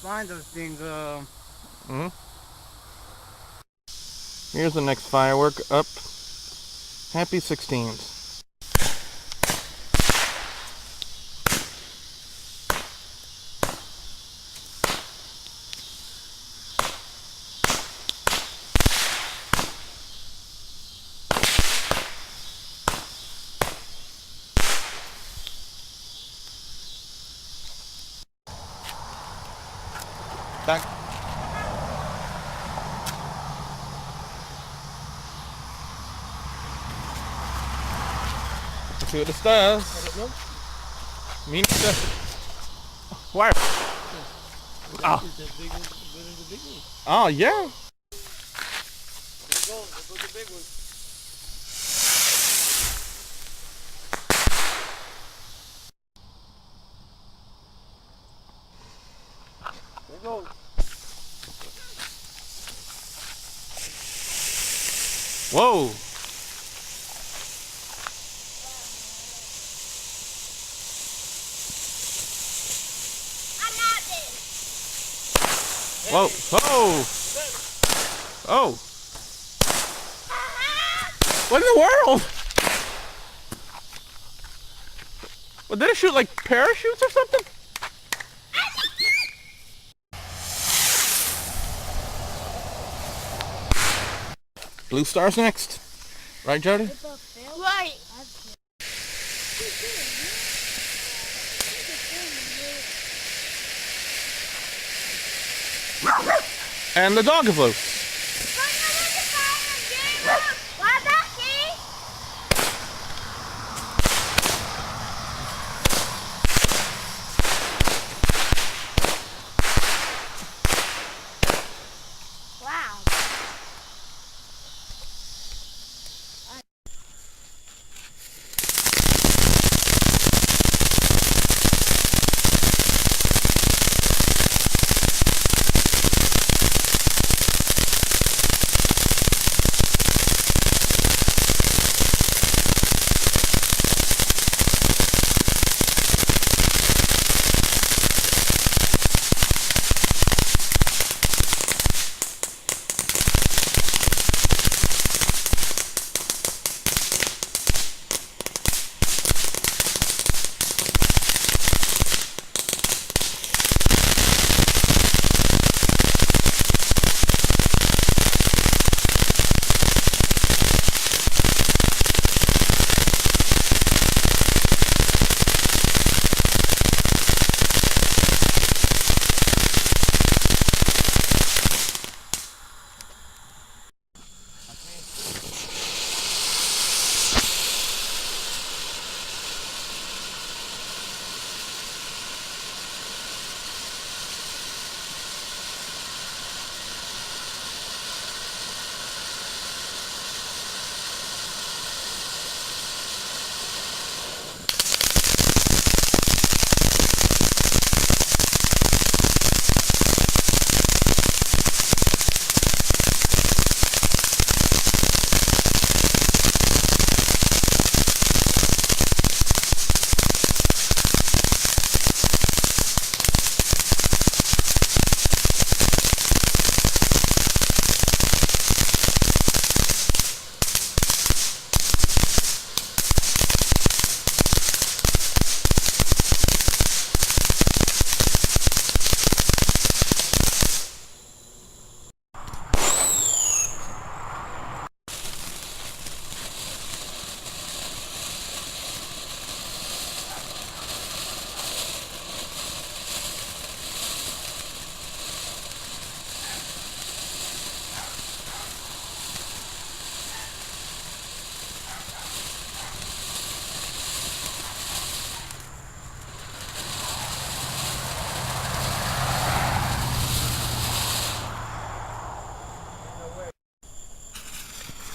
Find those things. Here's the next firework up. Happy 16th. Back. Let's see what this does. I don't know. Me neither. Where? Oh. Oh, yeah. Let's go the big one. There goes. Whoa. Whoa. Whoa. Oh. What in the world? Well, did it shoot like parachutes or something? Blue stars next. Right, Jody? Right. And the dog is loose.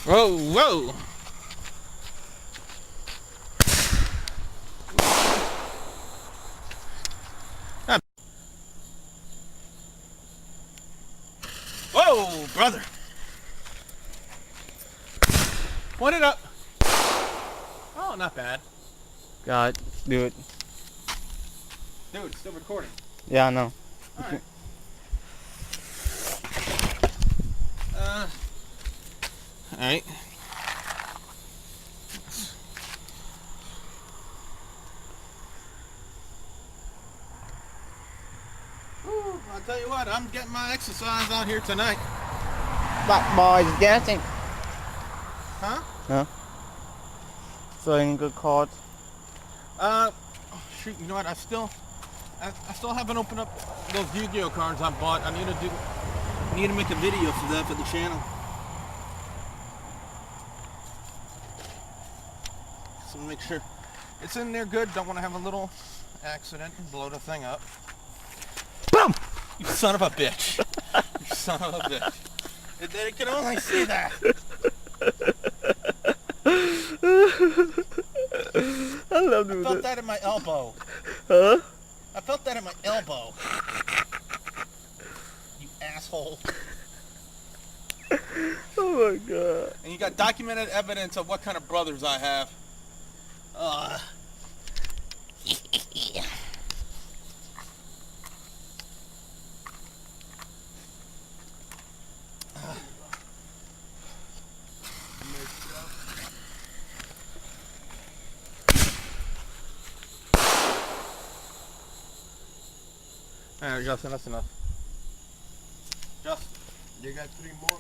Whoa, whoa. Whoa, brother. Point it up. Oh, not bad. God, do it. Dude, it's still recording. Yeah, I know. Alright. Alright. I'll tell you what, I'm getting my exercise out here tonight. Black boys dancing. Huh? No. Playing good cards. Oh, shoot, you know what? I still haven't opened up those Yu-Gi-Oh cards I bought. I need to make a video for that for the channel. So make sure it's in there good. Don't want to have a little accident and blow the thing up. Boom! You son of a bitch. You son of a bitch. They can only see that. I love I doing felt that in my elbow. Huh? I felt that in my elbow. You asshole. Oh my god. And you got documented evidence of what kind of brothers I have. Alright, Justin, that's enough. Justin, You got 3 more.